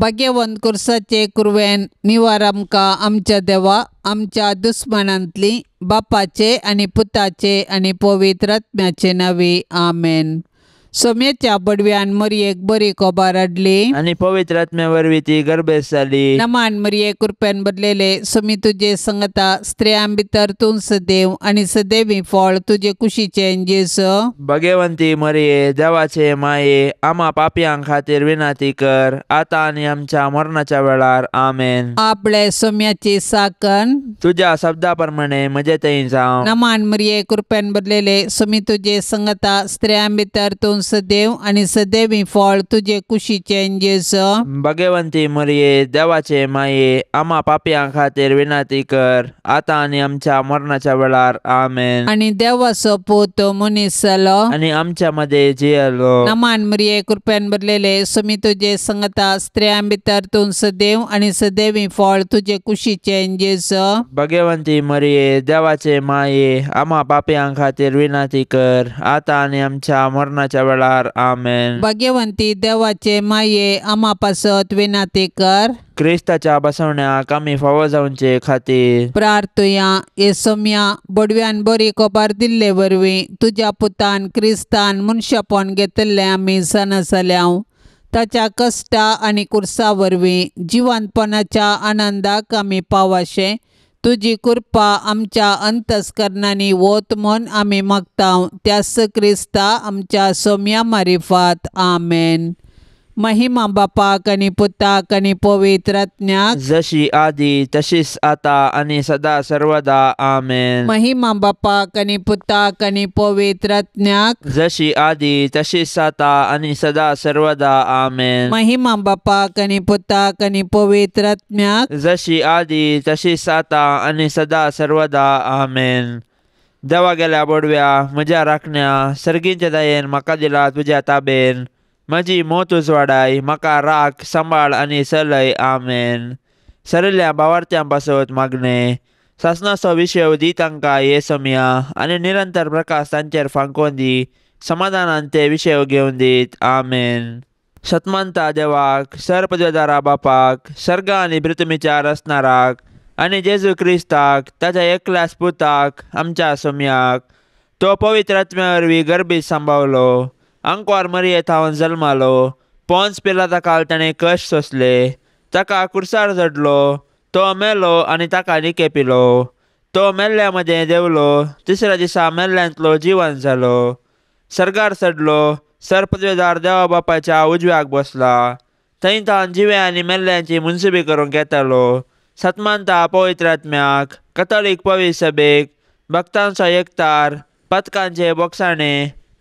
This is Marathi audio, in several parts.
भाग्यवंत कुर्साचे कुरवेन निवार आमकां आमच्या देवा आमच्या दुस्मनांतली बापाचे आनी पुताचे आनी पवित्र आत्म्याचे नांवी आमेन। सोम्याच्या बडव्यान मरयेक बरी कोबार हाडली आणि पवित्र आत्म्या वरवीं ती गर्भेस जाली। नमान मरये कृपेन बदलेले सोमी तुजे संगता स्त्रियां भितर तूं सदैव आनी सदैवी फळ तुजे कुशीचे जेसो। भाग्यवंती मरिये देवाचे माये आम्हा पापयांक खातीर विनाती कर आता आनी आमच्या मरणाच्या वेळार आमेन। आपले सोम्याची साकन तुझ्या शब्दा प्रमाणे म्हजे थंय जावं। नमान मरये कृपेन बदलेले सोमी तुजे संगता स्त्रियां भितर तूं सदैव आनी सदैवी फळ तुजे कुशीचे जेसो। भाग्यवंती मरिये देवाचे माये आम्हा पापयांक खातीर विनाती कर आता आनी आमच्या मरणाच्या वेळार आमेन। आनी देवाचो पूत मनीस जालो आणि आमच्या मध्ये जियेलो। नमान मरये कृपेन बदलेले सोमी तुजे संगता स्त्रियां भितर तूं सदैव आनी सदैवी फळ तुजे कुशीचे जेसो। भाग्यवंती मरिये देवाचे माये आम्हा पापयांक खातीर विनाती कर आता आनी आमच्या मरणाच्या वेळार आमेन। भाग्यवंती देवाचे माये आम्हा पासत विनाती कर क्रिस्ताच्या बसवण्याक आमी फावो जावचे खातीर प्रार्थुया। ये सोम्या बडव्यान बरी कोबार दिल्ले वरवीं तुज्या पुतान क्रिस्तान मनशापण घेतले आमी सणसल्याव ताच्या कश्टा आनी कुर्सा वरवीं जिवंतपणाच्या आनंदाक आमी पावाशे तुजी कृपा आमच्या अंतस्करणांनी वोत म्हूण आमी मागताव त्यास क्रिस्ता आमच्या सोम्या मारिफात आमेन। महिमा बापाक आनी पुताक आनी पवित्र आत्म्याक जशी आदी तशीच आता आनी सदा सर्वदा आमेन। महिमा बापाक आनी पुताक आनी पवित्र आत्म्याक जशी आदी तशीच आता आनी सदा सर्वदा आमेन। महिमा बापाक आनी पुताक आनी पवित्र आत्म्याक जशी आदी तशीच आता आनी सदा सर्वदा आमेन। देवा गेल्या बडव्या म्हज्या राखण्या सर्गींच्या दयेन म्हाका दिला तुज्या ताबेन म्हजी मोत उजवाडाय म्हाका राख सांबाळ आनी चलय आमेन। सरल्या भावार्थ्यां पासत मागणे सासणाचो विशय दी तांकां ये सोम्या आनी निरंतर प्रकाश तांचेर फांकोवन दी समाधानान ते विशय घेवन दीत आमेन। शतमंता देवाक सरपदवेदारा बापाक सर्गा आनी पृथ्वीच्या रचणाराक आनी जेजू क्रिस्ताक ताच्या एकल्याच पुताक आमच्या सोम्याक तो पवित्र आत्म्या वरवीं गर्भीत सांबावलो आंकवार मरये थावन जल्मालो पोंच पिलाता काल ताणें कश्ट सोंसले ताका कुर्सार चडलो तो मेलो आनी ताका निकेपिलो तो मेल्ल्या मदें देवलो तिसऱ्या दिसा मेल्ल्यांतलो जिवंत जालो सर्गार चडलो सरपदवेदार देवा बापाच्या उजव्याक बसला थंय थावन जिवे आनी मेल्ल्यांची मुनसिबी करूंक येतालो। सतमानता पवित्र आत्म्याक कथोलीक पवित्र सभेक भक्तांचो एकतार पथकांचे बोगसाणे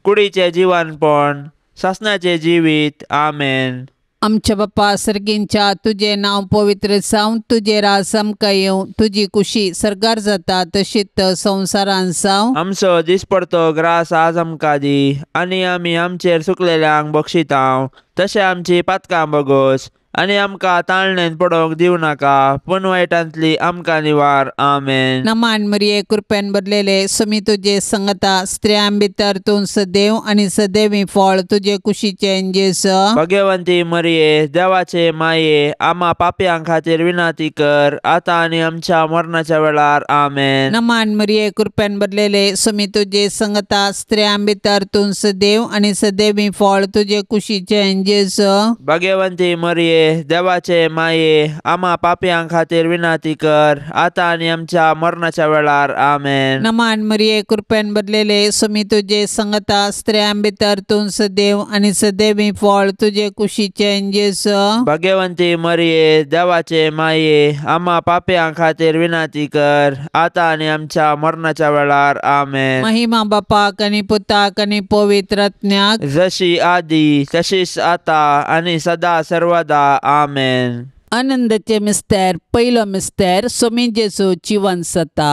कुडीचे जिवनपण सासणाचे जिवीत आमेन। आमच्या बापा सर्गींच्या तुझे नाव पवित्र जावं तुझे राज आमकां येवं तुजी कुशी सर्गार जाता तशीच संवसारान जावं। आमचो दिसपडतो ग्रास आज आमकां दी आनी आमी आमचेर सुकलेल्यांक बक्षितांव तशें आमची पातकां बगोस आनी आमकां ताळणेन पडोवंक दिवं नाका पूण वायटांतली आमकां निवार आमेन। नमान मरये कृपेन बदलेले सोमी तुजे संगता स्त्रियां भितर तूं सदैव आनी सदैवी फळ तुजे कुशीचे जेसो। भाग्यवंती मरिये देवाचे माये आम्हा पापयांक खातीर विनाती कर आता आनी आमच्या मरणाच्या वेळार आमेन। नमान मरये कृपेन बदलेले सोमी तुजे संगता स्त्रियां भितर तूं सदैव आनी सदैवी फळ तुजे कुशीचे जेसो। भाग्यवंती मरिये देवाचे माये आम्हा पापयांक खातीर विनाती कर आता आनी आमच्या मरणाच्या वेळार आमेन। नमान मरये कृपेन बदलेले सोमी तुजे संगता स्त्रियां भितर तूं सदैव आनी सदैवी फळ तुजे कुशीचे जेसो। भाग्यवंती मरिये देवाचे माये आम्हा पापयांक खातीर विनाती कर आता आनी आमच्या मरणाच्या वेळार आमेन। महिमा बापाक आनी पुताक आनी पवित्र आत्म्याक जशी आदी तशीच आता आनी सदा सर्वदा आमेन। आनंदाचे मिस्तेर पयलो मिस्तेर सोमी जेजू जिवंत जाता।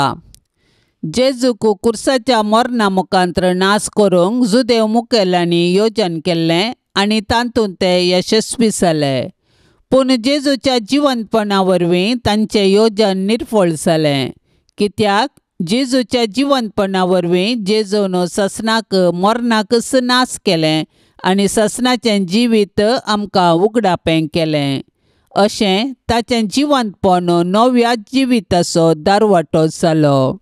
जेजूक कुर्साच्या मरणा मुखांतर नाश करूंक जुदेव मुखेल्यांनी योजन केल्लें आनी तातूंत ते यशस्वी जाले पूण जेजूच्या जिवंतपणा वरवीं तांचें योजन निर्फळ जालें कित्याक जेजूच्या जिवंतपणा वरवीं जेजून ससनाक मरणाक नाश केलें आनी ससनाचें जिवीत आमकां उगडापें केलें। अशें ताचें जिवंतपण नव्या जिविताचो दारवाटो जालो.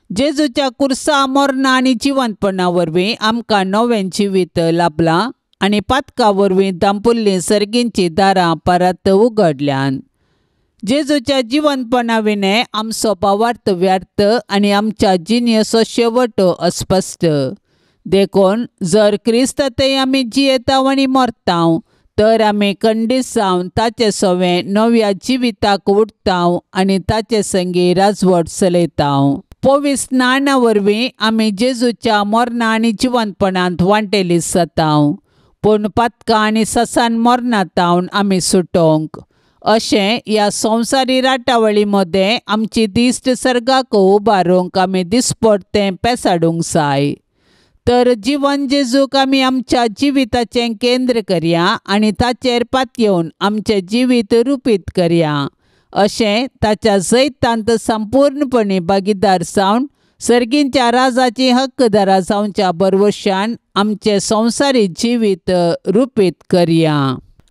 जेजूच्या कुर्सा मरणा आनी जिवंतपणा वरवीं आमकां नवें जिवीत लाभलां आनी पातका वरवीं दांपुल्लीं सर्गींचीं दारां परत उगडल्यान. जेजूच्या जिवंतपणा विणे आमचो भावार्थ व्यर्थ आनी आमच्या जिणेचो शेवट अस्पश्ट. देखून जर क्रिस्तांतय आमी जियेतांव आनी मरतांव तर आमी खंडीत जावन ताचे सोवें नव्या जिविताक उठतांव आनी ताचे संगी राजवट चलयतांव. पवित्र स्नाना वरवीं आमी जेजूच्या मरणा आनी जिवंतपणांत वांटेली जातांव, पूण पातका आनी ससान मरणांतावन आमी सुटोंक. अशें ह्या संवसारी राटावळी मदें आमची दिश्ट सर्गाक उबारूंक आमी दिसपट्टें पेसाडूंक जाय. तर जिवन जेजूक आमी आमच्या जिविताचें केंद्र करया आनी ताचेर पातयेवन आमचें जिवीत रुपीत करया. अशें ताच्या जैतांत संपूर्णपणी भागीदार जावन सर्गींच्या राजाची हक्कदारां जावच्या बरवशान आमचें संवसारी जिवीत रुपीत करया.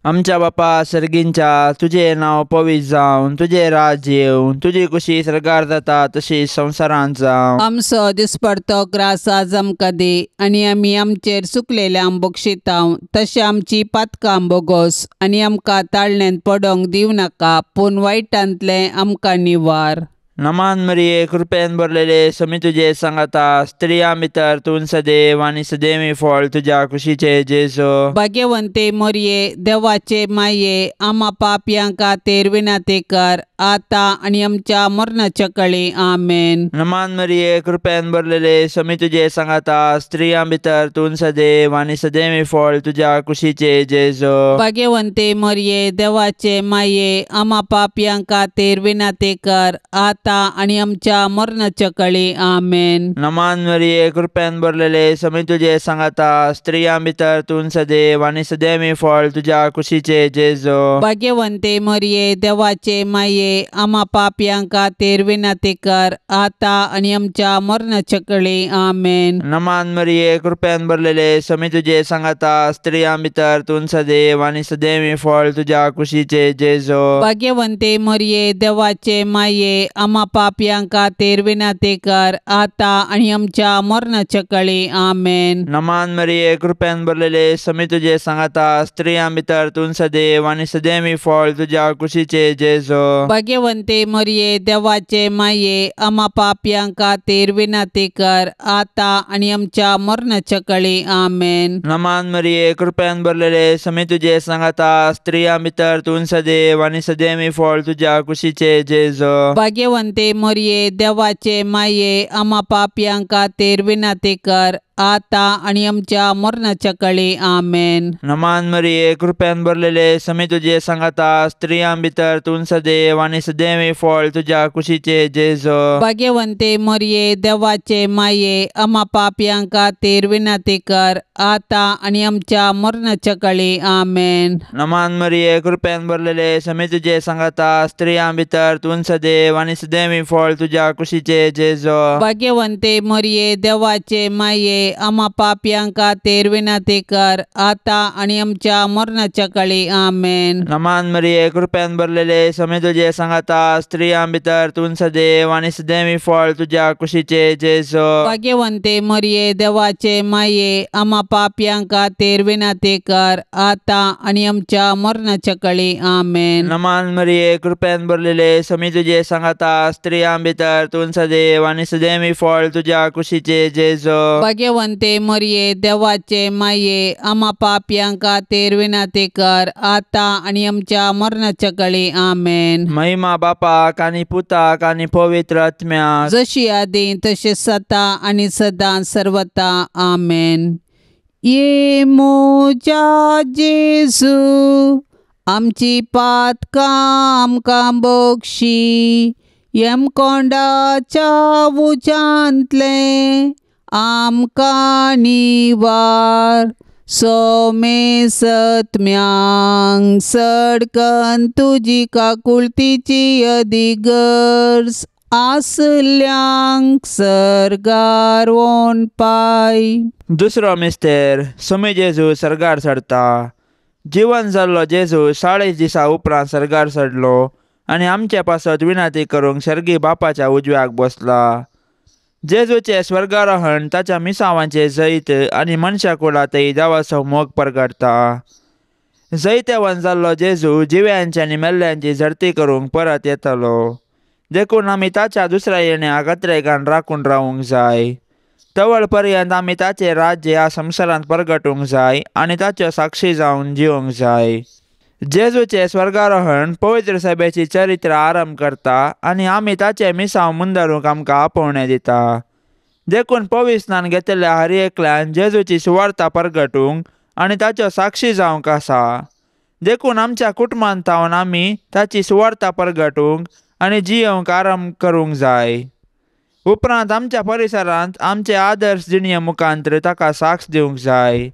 आमच्या बापा सर्गींच्या, तुजें नांव पवित्र जावन, तुजें राज येवन, तुजी कुशी सर्गार जाता तशी संवसारांत जावं. आमचो दिसपडतो ग्रास आज आमकां दी आनी आमी आमचेर चुकलेल्यांक बक्षितांव, तशें आमची पातकां बोगोस आनी आमकां ताळणेंत पडोंक दिवं नाका, पूण वायटांतलें आमकां निवार. नमान मरिये, कृपेन भरलेले समी तुजे सांगाता, स्त्रियां भितर तूं सदैव आनी सदैवी फळ तुज्या कुशीचे जेजू. भाग्यवंते मरिये, देवाचे माये, आम्हा पापयांक खातीर विनंती कर, आता आनी आमच्या मरणाच्या कळी. आमेन. नमान मरिये, कृपेन भरलेले समी तुजे सांगाता, स्त्रियां भितर तूं सदैव आनी सदैवी फळ तुज्या कुशीचे जेजू. भाग्यवंते मरिये, देवाचे माये, आम्हा पापयांक खातीर विनंती कर, आता आणि आमच्या मरणाच्या कळी. आमेन. नमान मरिये, कृपेन भरलेले समी तुजे सांगाता, स्त्रियां भितर तूं सदैव आनी सदैवी फळ तुज्या कुशीचे जेजू. भाग्यवंते मरिये, देवाचे माये, आम्हा पापयांक खातीर विनंती कर, आता आणि आमच्या मरणाच्या कळी. आमेन. नमान मरिये, कृपेन भरलेले समी तुजे सांगाता, स्त्रियां भितर तूं सदैव आनी सदैवी फळ तुज्या कुशीचे जेजू. भाग्यवंते मरिये, देवाचे माये, आम्हा पापयांक खातीर विनंती कर, आता आणि आमच्या मरणाच्या कळी. आमेन. नमान मरिये, कृपेन भरलेले समी तुजे सांगाता, स्त्रियां भितर तूं सदैव आनी सदैवी फळ तुज्या कुशीचे जेजू. भाग्यवंते मरिये, देवाचे माये, आम्हा पापयांक खातीर विनंती कर, आता आणि आमच्या मरणाच्या कळी. आमेन. नमान मरिये, कृपेन भरलेले समी तुजे सांगाता, स्त्रियां भितर तूं सदैव आनी सदैवी फळ तुज्या कुशीचे जेजू. भाग्यवंते मरिये, देवाचे माये, आम्हा पापयांक खातीर विनंती कर, आता आणि आमच्या मरणाच्या कळी. आमेन. नमान मरिये, कृपेन भरलेले समी तुजे सांगाता, स्त्रियां भितर तूं सदैव आनी सदैवी फळ तुज्या कुशीचे जेजू. भाग्यवंते मरिये, देवाचे माये, आम्हा पापयांक खातीर विनंती कर, आता आणि आमच्या मरणाच्या कळी. आमेन. नमान मरिये, कृपेन भरलेले समी तुजे सांगाता, स्त्रियां भितर तूं सदैव आनी सदैवी फळ तुज्या कुशीचे जेजू. भाग्यवंते मरिये, देवाचे माये, आम्हा पापयांक खातीर विनंती कर, आता आणि आमच्या मरणाच्या कळी. आमेन. नमान मरिये, कृपेन भरलेले समी तुजे सांगाता, स्त्रियां भितर तूं सदैव आनी सदैवी फळ तुज्या कुशीचे जेजू. भाग्यवंते मरिये, देवाचे माये, आम्हा पापयांक खातीर विनंती कर, आता आणि आमच्या मरणाच्या कळी. आमेन. नमान मरिये, कृपेन भरलेले समी तुजे सांगाता, स्त्रियां भितर तूं सदैव आनी सदैवी फळ तुज्या कुशीचे जेजू. भाग्यवंते मरिये, देवाचे माये, आम्हा पापयांक खातीर विनंती कर, आता आणि आमच्या मरणाच्या कळी. आमेन. महिमा बापाक आनी पुताक आनी पवित्र आत्म्याक, जशी आदी तशी सता आणि सदां सर्वता. आमेन. ये मोजा जेजू, आमची पातकां आमकां बक्षी, यमकोंडाच्या उजांतले आमकां निवार. सोमे सत्म्यांक सडकन तुजी काकुळतीची अधिगर्ज, आसल्यांक सर्गार वोन पाय. दुसरो मिस्तेर, समी जेजू सर्गार चडता. जीवन जाल्लो जेजू 40 दिसा उपरांत सर्गार चडलो आनी आमचे पासत विनंती करूंक सर्गी बापाच्या उजव्याक बसला. जेजूचे स्वर्गारोहण ताच्या मिसावांचे जैत आनी मनशा कुळांतय देवाचो मोग प्रगटता. जैतेवन जाल्लो जेजू जिव्यांची आनी मेल्ल्यांची झडती करूंक परत येतलो. देखून आमी ताच्या दुसऱ्या येण्याक अत्रेगान राखून रावूंक जाय. तवळ पर्यंत आमी ताचें राज्य ह्या संवसारांत प्रगटूंक जाय आनी ताच्यो साक्षी जावन जिवंक जाय. जेजूचे स्वर्गारोहण पवित्र सभेची चरित्र आरंभ करता आनी आमी ताचे मिसांव मुंदरूंक आमकां आपोवणें दिता. देखून पवित्रान घेतिल्ल्या हर एकल्यान जेजूची सुवार्ता प्रगटूंक आनी ताच्यो साक्षी जावंक आसा. देखून आमच्या कुटुंबांत थावन आमी ताची सुवार्ता प्रगटूंक आनी जियोवंक आरंभ करूंक जाय. उपरांत आमच्या परिसरांत आमचे आदर्श जिणे मुखांत्र ताका साक्ष दिवंक जाय.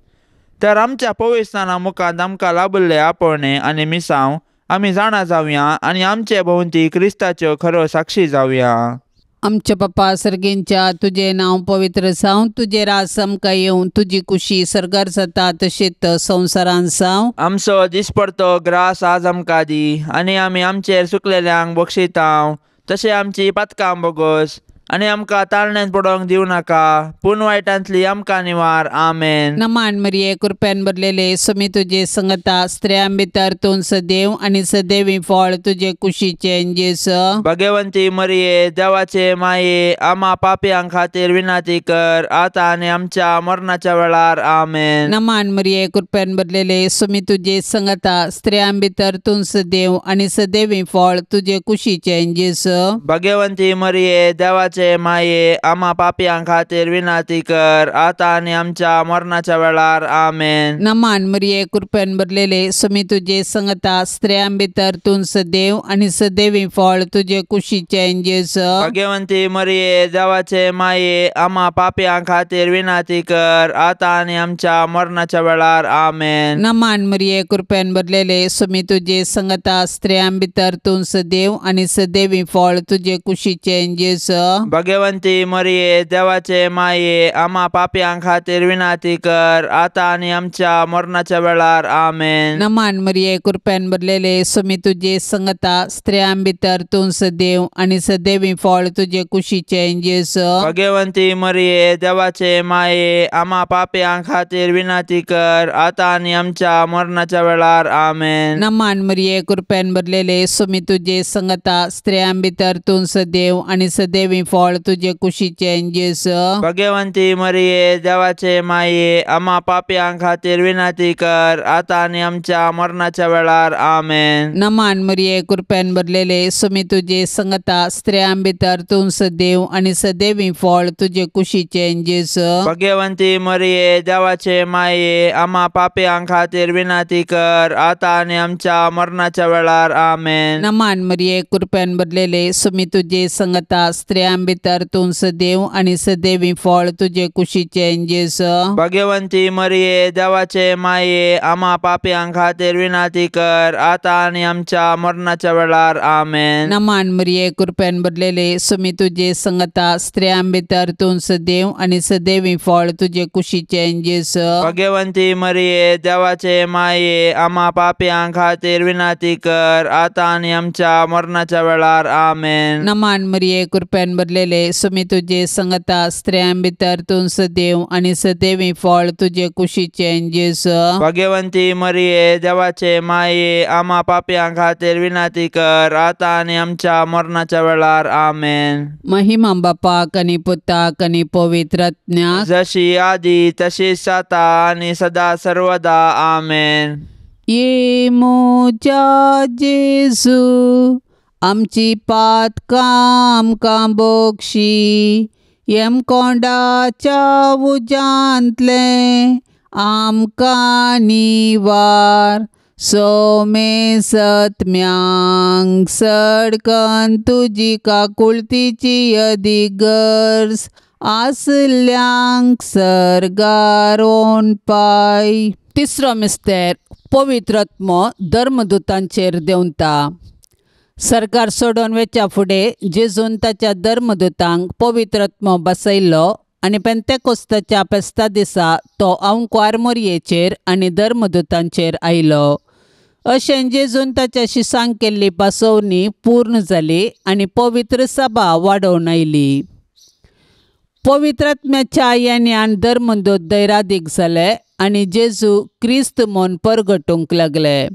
तर आमच्या पवित्राना मुखांत आमकां लाबिल्ले आपोवणें आनी मिसांव आमी जाणा जावया आनी आमचे भोंवती क्रिस्ताच्यो खऱ्यो साक्षी जावया. आमच्या बापा सर्गेंच्या तुझे नांव पवित्र जावं, तुझे राज आमकां येवं, तुजी कुशी सर्गार जाता तशेंच संवसारांत जावं. आमचो दिसपडतो ग्रास आज आमकां दी आनी आमी आमचेर चुकलेल्यांक बक्षितांव तशें आमची पातकां बोगोस आनी आमकां ताळण्यांत पडोवंक दिवं नाका पूण वायटांतली आमकां निवार. आमेन. नमान मरिये कृपेन भरलेले समी तुजे संगता स्त्रियां भितर तूं सदैव आनी सदैवी फळ तुजे कुशीचे जेस. भगवंती मरिये देवाचे माये आम्हा पापयांक खातीर विनंती कर आतां आनी आमच्या मरणाच्या वेळार. आमेन. नमान मरिये कृपेन भरलेले समी तुजे संगता स्त्रियां भितर तूं सदैव आनी सदैवी फळ तुजे कुशीचे जेस. भगवंती मरिये देवाचे माये आम्हा पापयांक खातीर विनंती कर आतां आनी आमच्या मरणाच्या वेळार. आमेन. नमान मरिये कृपेन भरलेले समी तुजे संगता स्त्रियां भितर तूं सदैव आनी सदैवी फळ तुजे कुशीचे जेस. भगवंती मरिये देवाचे माये आम्हा पापयांक खातीर विनंती कर आतां आनी आमच्या मरणाच्या वेळार. आमेन. नमान मरिये कृपेन भरलेले समी तुजे संगता स्त्रियां भितर तूं सदैव आनी सदैवी फळ तुजे कुशीचे जेस. भगवंती मरिये देवाचे माये आम्हा पापयांक खातीर विनंती कर आतां आनी आमच्या मरणाच्या वेळार. आमेन. नमान मरिये कृपेन भरलेले समी तुजे संगता स्त्रियां भितर तूं सदैव आनी सदैवी फळ तुजे कुशीचे जेस. भगवंती मरिये देवाचे माये आम्हा पापयांक खातीर विनंती कर आतां आनी आमच्या मरणाच्या वेळार. आमेन. नमान मरिये कृपेन भरलेले समी तुजे संगता स्त्रियां भितर तूं सदैव आनी सदैवी फळ तुजे कुशीचे जेस. भगवंती मरिये देवाचे माये आम्हा पापयांक खातीर विनंती कर आतां आनी आमच्या मरणाच्या वेळार. आमेन. नमान मरिये कृपेन भरलेले समी तुजे संगता स्त्रियां भितर तूं सदैव आनी सदैवी फळ तुजे कुशीचे जेस. भगवंती मरिये देवाचे माये आम्हा पापयांक खातीर विनंती कर आतां आनी आमच्या मरणाच्या वेळार. आमेन. नमान मरिये कृपेन भरलेले समी तुजे संगता स्त्रियां भितर तूं सदैव आनी सदैवी फळ तुजे कुशीचे जेस. भगवंती मरिये देवाचे माये आम्हा पापयांक खातीर विनंती कर आतां आनी आमच्या मरणाच्या वेळार. आमेन. नमान मरिये कृपेन भरलेले समी तुजे संगता स्त्रियां भितर तूं सदैव आनी सदैवी फळ तुजे कुशीचे जेस. भगवंती मरिये देवाचे माये आम्हा पापयांक खातीर विनंती कर आतां आनी आमच्या मरणाच्या वेळार. आमेन. नमान मरिये कृपेन भरलेले समी तुजे संगता स्त्रियां भितर तूं सदैव आनी सदैवी फळ तुजे कुशीचे जेस. भगवंती मरिये देवाचे माये आम्हा पापयांक खातीर विनंती कर आतां आनी आमच्या मरणाच्या वेळार. आमेन. महिमा बापाक आनी पुताक आनी पवित्र आत्म्याक जशी आदी तशीच आता आनी सदा सर्वदा. आमेन. ये मोच्या जेजू आमची पातकां आमकां बक्षी येम कोंडाच्या उजांतले आमकां निवार. सोमे सत्म्यांक सडकन तुजी काकुळतीची अधिगर्ज आसल्यांक सर्गारोन पाय. तिसरो मिस्तेर पवित्रत्म धर्मदूतांचेर देंवता. सरकार सोडून वेच्या फुडें जेजून ताच्या धर्मदूतांक पवित्रत्म बसयल्लो आनी पेंतेकोस्ताच्या फेस्ता दिसा तो ओंकार मोरयेचेर आनी धर्मदूतांचेर आयलो. अशें जेजून ताच्या शिसांक केल्ली पासोवणी पूर्ण जाली आनी पवित्र सभा वाडोवन आयली. पवित्र आत्म्याच्या येण्यान धर्मदूत दैरादीक जाले आनी जेजू क्रिस्त म्हूण परगटूंक लागले.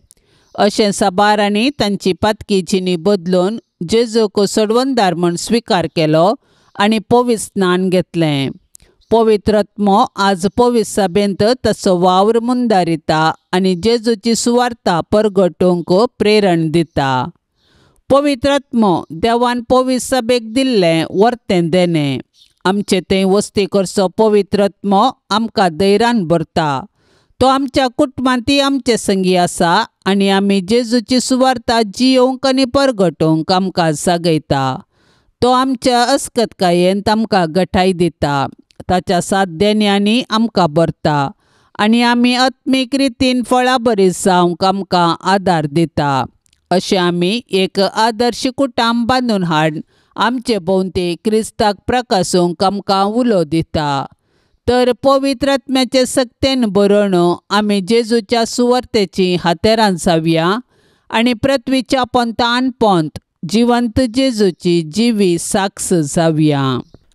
अशें साबारांनी तांची पातकी जिणी बदलून जेजूक सोडवंदार म्हूण स्विकार केलो आनी पवित्र स्नान घेतलें. पवित्र आत्मो आज पवित्र सभेंत ताचो वावर मुंदारिता आनी जेजूची सुवार्ता परगटूंक प्रेरण दिता. पवित्र आत्मो देवान पवित्र सभेक दिल्लें वर्तें देणें. आमचे थंय वस्ती करचो पवित्र आत्मो आमकां धैर्यान भरता. तो आमच्या कुटुंबांतय आमचे संगी आसा आनी आमी जेजूची सुवार्ता जियोवंक आनी परगटूंक आमकां जागयता. तो आमच्या अस्कतकायेंत आमकां घटाय दिता. ताच्या साध्यांनी आमकां भरता आनी आमी आत्मीक रितीन फळां बरी जावंक आमकां आदार दिता. अशें आमी एक आदर्श कुटुंब बांदून हाड आमचे भोंवती क्रिस्ताक प्रकाशूंक आमकां उलो दिता. तर पवित्र आत्म्याचे सक्तेन बरोवन आमी जेजूच्या सुवार्तेची हातेरां जावया आनी पृथ्वीच्या पंतान पंत जिवंत जेजूची जिवी साक्ष जावया.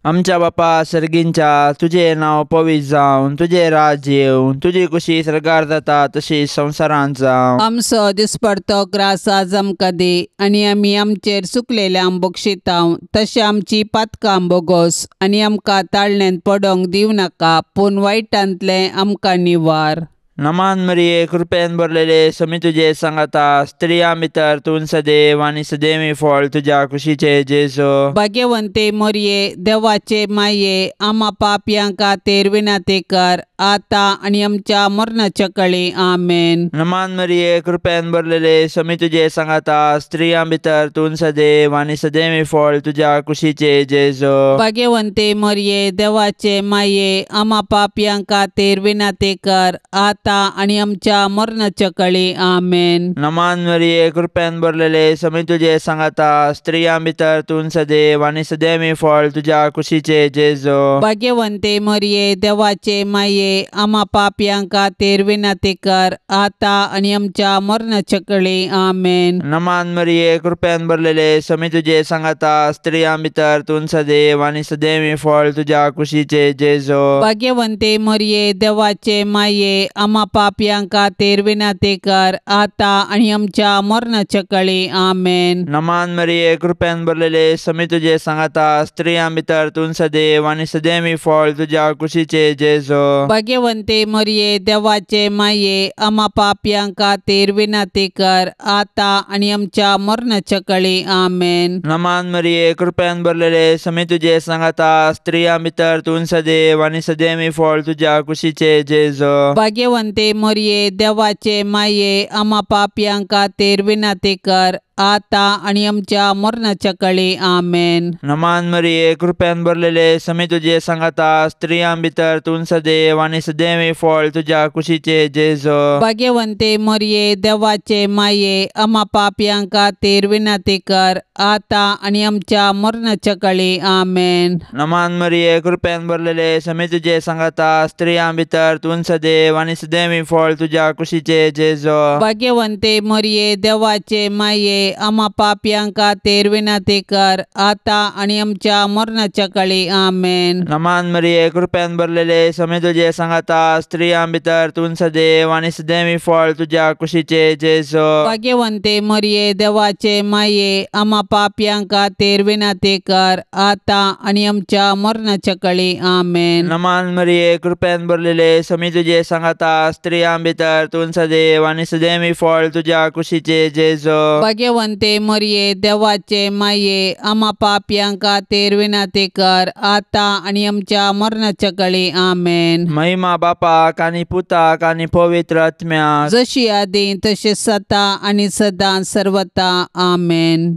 आमच्या बापा सर्गींच्या, तुझे नांव पवित्र जावन, तुझे राज्य येवन, तुजी कुशी सरकार जाता तशी संवसारांत जावं. आमचो दिसपडतो ग्रास आज आमकां दी आनी आमी आमचेर चुकलेल्यांक बक्षितांव तशें आमची पातकां बोगोस आनी आमकां ताळण्यांत पडोंक दिवं नाका पूण वायटांतलें आमकां निवार. नमान मरिये कृपेन भरलेले समी तुजे सांगाता स्त्रियां भितर तूं सदैव आनी सदैवी फळ तुज्या कुशीचे जेजू. भाग्यवंते मोरये देवाचे माये आमा पापयां खातीर विनाती कर आता आनी आमच्या मरणाच्या कळी आमेन. नमान मरिये कृपेन भरलेले समी तुजे सांगाता स्त्रियां भितर तूं सदैव आनी सदैवी फळ तुज्या कुशीचे जेजू. भाग्यवंते मोरये देवाचे माये आमा पापयां खातीर विनाती कर आता आणि आमच्या मरणाच्या कळी आमेन. नमान मरिये कृपेन भरलेले समी तुजे सांगाता स्त्रियां भितर तूं सदैव आनी सदैवी फळ तुज्या कुशीचे जेजू. भाग्यवंते मोरये देवाचे माये आमा पापयां खातीर विनाती कर आता आणि आमच्या मरणाच्या कळी आमेन. नमान मरिये कृपेन भरलेले समी तुजे सांगाता स्त्रियां भितर तूं सदैव आनी सदैवी फळ तुज्या कुशीचे जेजू. भाग्यवंते मोरये देवाचे माये आमा पापयां खातीर विनाती कर आता आणि आमच्या मरणाच्या कळी आमेन. नमान मरिये कृपेन भरलेले समी तुजे सांगाता स्त्रियां भितर तूं सदैव आनी सदैवी फळ तुज्या कुशीचे जेजू. भाग्यवंते मोरये देवाचे माये आमा पापयां खातीर विनाती कर आता आणि आमच्या मरणाच्या कळी आमेन. नमान मरिये कृपेन भरलेले समी तुजे सांगाता स्त्रियां भितर तूं सदैव आनी सदैवी फळ तुज्या कुशीचे जेजू. भाग्यवंते मोरये देवाचे माये आमा पापयां खातीर विनाती कर आता आणि आमच्या मरणाच्या कळी आमेन. नमान मरिये कृपेन भरलेले समी तुजे सांगाता स्त्रियां भितर तूं सदैव आनी सदैवी फळ तुज्या कुशीचे जेजू. भाग्यवंते मोरये देवाचे माये आमा पापयां खातीर विनाती कर आता आणि आमच्या मरणाच्या कळी आमेन. नमान मरिये कृपेन भरलेले समी तुजे सांगाता स्त्रियां भितर तूं सदैव आनी सदैवी फळ तुज्या कुशीचे जेजू. भाग्यवंते मोरये देवाचे माये आमा पापयां खातीर विनाती कर आता आणि आमच्या मरणाच्या कळी आमेन. नमान मरिये कृपेन भरलेले समी तुजे सांगाता स्त्रियां भितर तूं सदैव आनी सदैवी फळ तुज्या कुशीचे जेजू. भाग्यवंते मोरये देवाचे माये आमा पापयां खातीर विनाती कर आता आणि आमच्या मरणाच्या कळी आमेन. नमान मरिये कृपेन भरलेले समी तुजे सांगाता स्त्रियां भितर तूं सदैव आनी सदैवी फळ तुज्या कुशीचे जेजू. भाग्यवंते मोरये देवाचे माये आमा पापयां खातीर विनाती कर आता आणि आमच्या मरणाच्या कळी आमेन. महिमा बापाक आनी पुताक आनी पवित्र आत्म्याक जशी आदी तशें जाता आणि सदां सर्वता आमेन.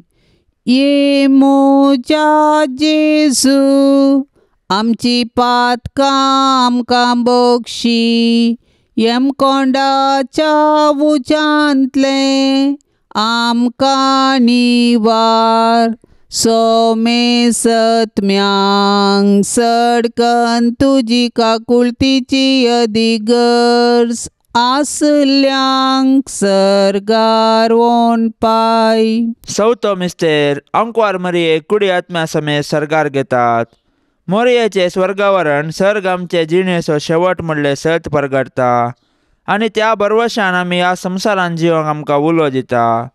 ये मोजा जेजू आमची पातकां आमकां बक्षी येम कोंडाच्या उजांतले आमकां निवार सोमे सत्म्यांग सडकन तुजी काकुळतीची अधिगर्स आसल्यांक सरगार वोन पाय. चवथो मिस्तेर अंकवार मरिये कुडी आत्म्या समेत सरगार घेतात. मोरयेचे स्वर्गावरण सर्ग आमचे जिणेचो शेवट म्हणले सत परगडता आनी त्या बरवशान आमी ह्या संवसारान जिवंक आमकां उलो दिता.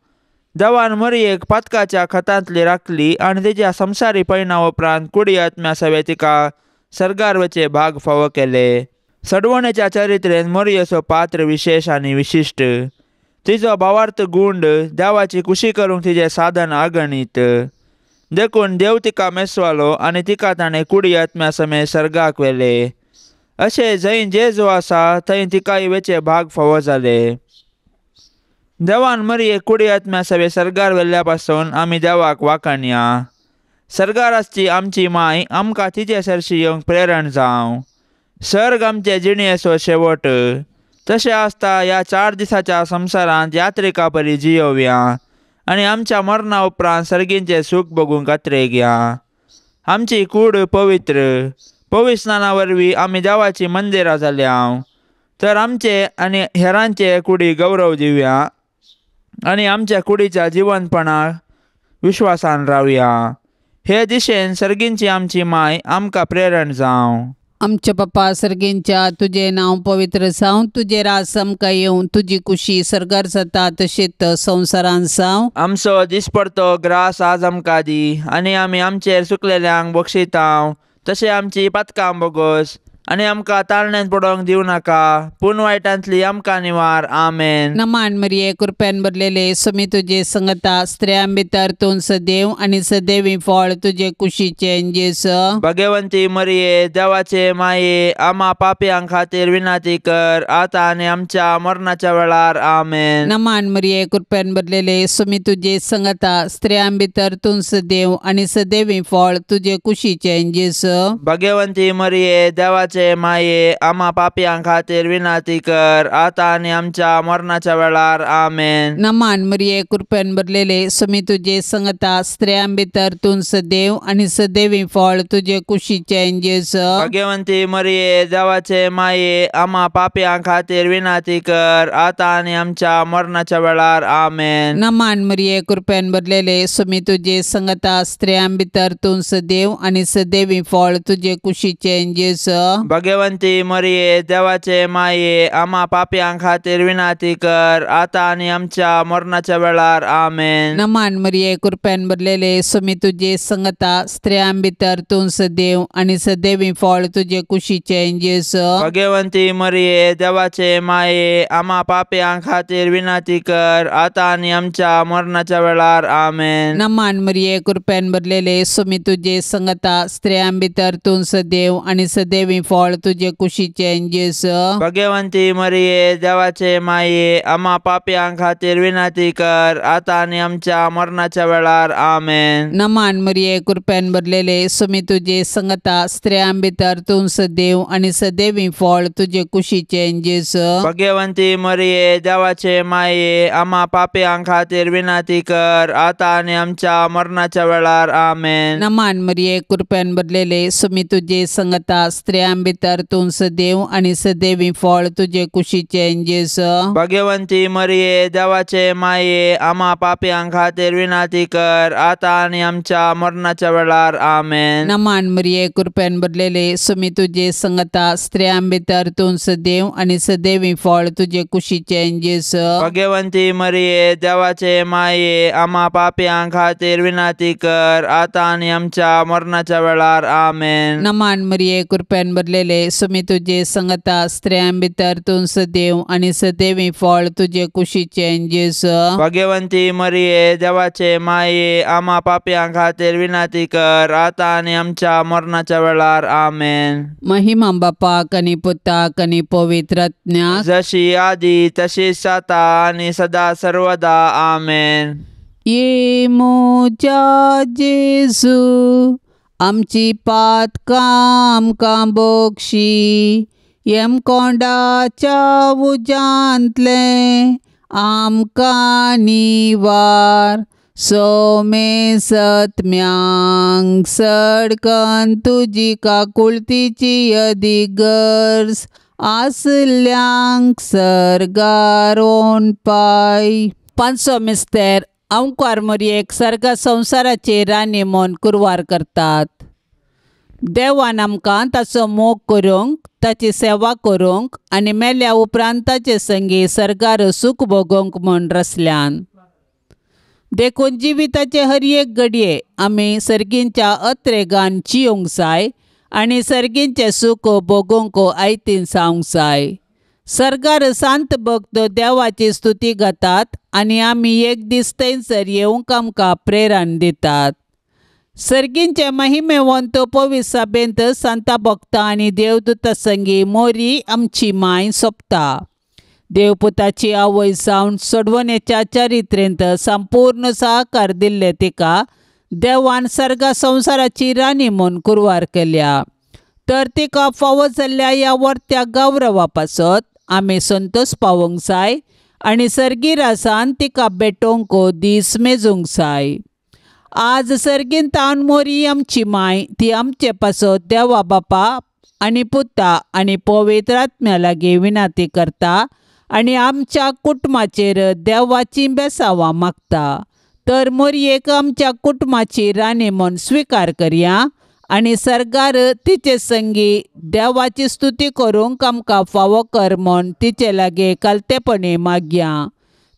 देवान मरयेक पातकाच्या खतांतली राखली आनी तिच्या संवसारी पैना उपरांत कुडी आत्म्या सवे तिका सरगार वचे भाग फावो केले. सडवणेच्या चरित्रेन मोरयेचो पात्र विशेष आनी विशिश्ट. तिचो भावार्थ गुंड देवाची खुशी करूंक तिचें साधन अगणित. देखून देव तिका मेसवालो आनी तिका ताणें कुडी आत्म्या समेत सर्गाक व्हेले. अशें जंय जेजू आसा थंय तिकाय वेचे भाग फावो जाले. देवान मरये कुडी आत्म्या सवे सरगार व्हेल्ल्या पासून आमी देवाक वाखाणया. सरगाराची आमची माय आमकां तिचे सरशी येवंक प्रेरण जावं. सर्ग आमचे जिणेचो शेवट. तशें आसता ह्या 4 दिसाच्या संवसारांत यात्रिका परी जियोवया आनी आमच्या मरणा उपरांत सर्गींचे सूख बगूंक कात्रेक या. आमची कूड पवित्र. पविस्नाना वरवीं आमी देवाची मंदिरां जाल्या. तर आमचे आनी हेरांचे कुडी गौरव दिवया आनी आमच्या कुडीच्या जिवंतपणाक विश्वासान रावया. हे दिशेन सर्गींची आमची माय आमकां प्रेरण जावं. आमच्या पप्पा सर्गींच्या तुझे नाव पवित्र जावं. तुझे रास आमकां येवं. तुजी कुशी सरगार जाता तशेंच संवसारान जावं. आमचो दिसपडतो ग्रास आज आमकां दी आनी आमी आमचेर चुकलेल्यांक बक्षितांव. तशें आमची पातकां बोगोस आनी आमकां ताळणेंत पडोवंक दिवं नाका पूण वायटांतली आमकां निवार. आमेन. नमान मरिये कृपेन भरलेले समी तुजे संगता स्त्रियां भितर तूं सदैव आनी सदैवी फळ तुजे कुशीचे जेस. भगवंती मरिये देवाचे माये आमा पापयांक खातीर विनाती कर आतां आनी आमच्या मरणाच्या वेळार. आमेन. नमान मरिये कृपेन भरलेले समी तुजे संगता स्त्रियां भितर तूं सदैव आनी सदैवी फळ तुजे कुशीचे जेस. भगवंती मरिये देवाचे माये आमा पापयांक खातीर विनाती कर आतां आनी आमच्या मरणाच्या वेळार. आमेन. नमान मरिये कृपेन भरलेले समी तुजे संगता स्त्रियां भितर तूं सदैव आनी सदैवी फळ तुजे कुशीचे जेस. भगवंती मरिये देवाचे माये आमा पापयांक खातीर विनाती कर आतां आनी आमच्या मरणाच्या वेळार. आमेन. नमान मरिये कृपेन भरलेले समी तुजे संगता स्त्रियां भितर तूं सदैव आनी सदैवी फळ तुजे कुशीचे जेस. भगवंती मरिये देवाचे माये आमा पापयांक खातीर विनाती कर आतां आनी आमच्या मरणाच्या वेळार. आमेन. नमान मरिये कृपेन भरलेले समी तुजे संगता स्त्रियां भितर तूं सदैव आनी सदैवी फळ तुजे कुशीचे जेस. भगवंती मरिये देवाचे माये आमा पापयांक खातीर विनाती कर आतां आनी आमच्या मरणाच्या वेळार. आमेन. नमान मरिये कृपेन भरलेले समी तुजे संगता स्त्रियां भितर तूं सदैव आनी सदैवी फळ तुजे कुशीचे जेस. भगवंती मरिये देवाचे माये आमा पापयांक खातीर विनाती कर आतां आनी आमच्या मरणाच्या वेळार. आमेन. नमान मरिये कृपेन भरलेले समी तुजे संगता स्त्रियां भितर तूं सदैव आनी सदैवी फळ तुजे कुशीचे जेस. भगवंती मरिये देवाचे माये आमा पापयांक खातीर विनाती कर आतां आनी आमच्या मरणाच्या वेळार. आमेन. नमान मरिये कृपेन भरलेले समी तुजे संगता स्त्रियां भितर तूं सदैव आनी सदैवी फळ तुजे कुशीचे जेस. भगवंती मरिये देवाचे माये आमा पापयांक खातीर विनाती कर आतां आनी आमच्या मरणाच्या वेळार. आमेन. नमान मरिये कृपेन भरलेले समी तुजे संगता स्त्रियां भितर तूं सदैव आनी सदैवी फळ तुजे कुशीचे जेस. भगवंती मरिये देवाचे माये आमा पापयांक खातीर विनाती कर आतां आनी आमच्या मरणाच्या वेळार. आमेन. नमान मरिये कृपेन भरलेले समी तुजे संगता स्त्रियां भितर तूं सदैव आनी सदैवी फळ तुजे कुशीचे जेस. भगवंती मरिये देवाचे माये आमा पापयांक खातीर विनाती कर आतां आनी आमच्या मरणाच्या वेळार. आमेन. महिमा बापाक आनी पुताक आनी पवित्र आत्म्याक जशी आदी तशीच आता आनी सदा सर्वदा. आमेन. ये मोच्या जेजू आमची पातकां आमकां बक्षी. येम कोंडाच्या उजांतले आमकां निवार. सोमे सत्म्यांग सडकन तुजी काकुळतीची यदिगर्स आसल्यांक सर्गारोन पाय. पांचवो मिस्तेर ओंकार मोरयेक सर्गा संवसाराचेर रानी म्हूण कुरवार करतात. देवान आमकां ताचो मोग करूंक, ताची सेवा करूंक आनी मेल्या उपरांत ताचे संगी सर्गार सूख भोगूंक म्हूण रचल्यान. देखून जिविताचे हर एक घडये आमी सर्गींच्या अत्रेगान जियोंक जाय आनी सर्गींचे सूख भोगूंक आयतीन जावंक जाय. सर्गार सांत भक्त देवाची स्तुती गातात आनी आमी एक दीस थंयसर येवंक आमकां प्रेरण दितात. सर्गींचे महिमेवंत पवित्र सभेंत सांता भक्तां आनी देवदूतां संगी मोरी आमची माय सोंपता. देवपुताची आवय जावन सोडवणेच्या चरित्रेंत संपूर्ण सहकार दिल्ले तिका देवान सर्गा संवसाराची रानी म्हूण कुरवार केल्या. तर तिका फावो जाल्ल्या ह्या वर्त्या गौरवा पासत आमी संतोश पावोंक जाय आनी सर्गीरासान तिका भेटोवंक दीस मेजूंक जाय. आज सर्गींतान मोरी आमची माय ती आमचे पासत देवा बापा आनी पुता आनी पवित्र आत्म्या लागीं विनाती करता आनी आमच्या कुटुंबाचेर देवाची बेसावां मागता. तर मोरयेक आमच्या कुटुंबाची रानी म्हूण स्विकार करया आनी सर्गार तिचे संगी देवाची स्तुती करूंक आमकां फावो कर म्हूण तिचे लागीं कालतेपणी मागया.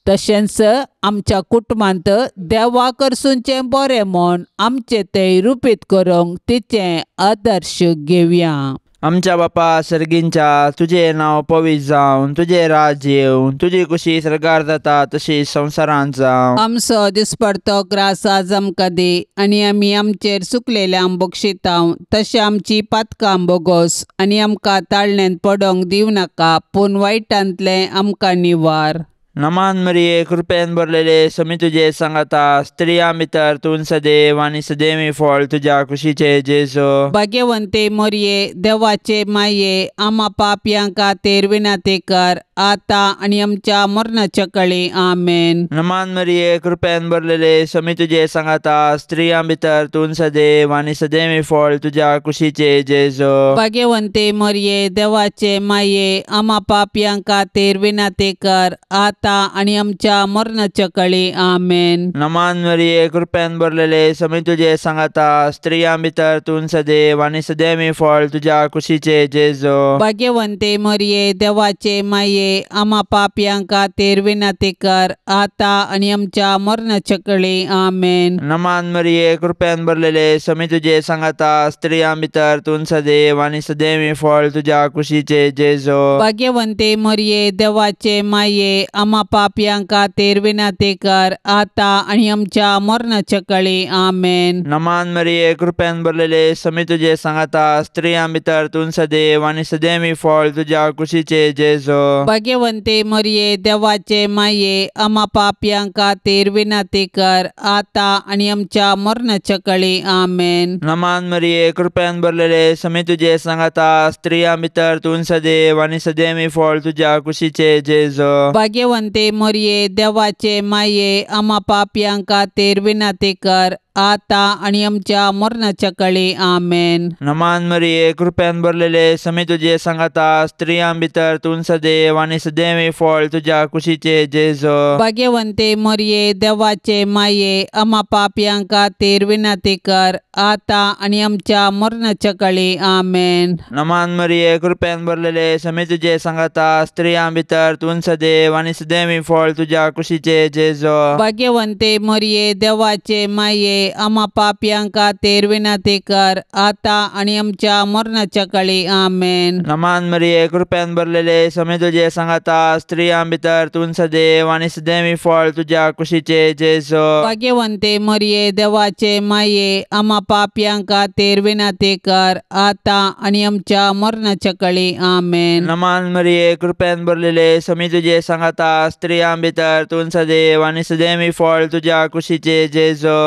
तशेंच आमच्या कुटुंबांत देवा करसूंचें बरें म्हूण आमचें तें रुपीत करूंक तिचें आदर्श घेवया. आमच्या बापा सर्गींच्या तुझे नांव पवित्र जावन तुझे राज्य येवन तुजी कुशी सर्गार जाता तशी संवसारांत जावं. आमचो दिसपडतो ग्रास आज आमकां दी आनी आमी आमचेर चुकलेल्यांक बक्षितांव तशें आमची पातकां बोगोस आनी आमकां ताळणेंत पडोंक दिवं नाका पूण वायटांतलें आमकां निवार. नमान मरिये कृपेन भरलेले समी तुजे सांगाता स्त्रियां भितर तूं सदैव आनी सदैवी फळ तुज्या कुशीचे जेजो. भाग्यवंते मोरये देवाचे माये आमा पापयां खातीर विनाती कर आता आनी आमच्या मरणाच्या कळी आमेन. नमान मरिये कृपेन भरलेले समी तुजे सांगाता स्त्रियां भितर तूं सदैव आनी सदैवी फळ तुज्या कुशीचे जेजो. भाग्यवंते मोरये देवाचे माये आमा पापयां खातीर विनाती कर आता आनी आमच्या मरणाच्या कळी आमेन. नमान मरिये कृपेन भरलेले समी तुजे सांगाता स्त्रियां भितर तूं सदैव आनी सदैवी फळ तुज्या कुशीचे जेजो. भाग्यवंते मोरये देवाचे माये आमा पापयां खातीर विनाती कर आता आनी आमच्या मरणाच्या कळी आमेन. नमान मरिये कृपेन भरलेले समी तुजे सांगाता स्त्रियां भितर तूं सदैव आनी सदैवी फळ तुज्या कुशीचे जेजो. भाग्यवंते मोरये देवाचे माये आमा पापयां खातीर विनाती कर आता आनी आमच्या मरणाच्या कळी आमेन. नमान मरिये कृपेन भरलेले समी तुजे सांगाता स्त्रियां भितर तूं सदैव आनी सदैवी फळ तुज्या कुशीचे जेजो. भाग्यवंते मोरये देवाचे माये आमा पापयां खातीर विनाती कर आता आनी आमच्या मरणाच्या कळी आमेन. नमान मरिये कृपेन भरलेले समी तुजे सांगाता स्त्रियां भितर तूं सदैव आनी सदैवी फळ तुज्या कुशीचे जेजो. भाग्यवंते मोरये देवाचे माये आमा पापयां खातीर विनाती कर आता आनी आमच्या मरणाच्या कळी आमेन. नमान मरिये कृपेन भरलेले समी तुजे सांगाता स्त्रियां भितर तूं सदैव आनी सदैवी फळ तुज्या कुशीचे जेजो. भाग्यवंते मोरये देवाचे माये आमा पापयां खातीर विनाती कर आता आनी आमच्या मरणाच्या कळी आमेन. नमान मरिये कृपेन भरलेले समी तुजे सांगाता स्त्रियां भितर तूं सदैव आनी सदैवी फळ तुज्या कुशीचे जेजो. भाग्यवंते मोरये देवाचे माये आमा पापयां खातीर विनाती कर आता आनी आमच्या मरणाच्या कळी आमेन. नमान मरिये कृपेन भरलेले समी तुजे सांगाता स्त्रियां भितर तूं सदैव आनी सदैवी फळ तुज्या कुशीचे जेजो. भाग्यवंते मोरये देवाचे माये आमा पापयां खातीर विनाती कर आता आनी आमच्या मरणाच्या कळी आमेन. नमान मरिये कृपेन भरलेले समी तुजे सांगाता स्त्रियां भितर तूं सदैव आनी सदैवी फळ तुज्या कुशीचे जेजो.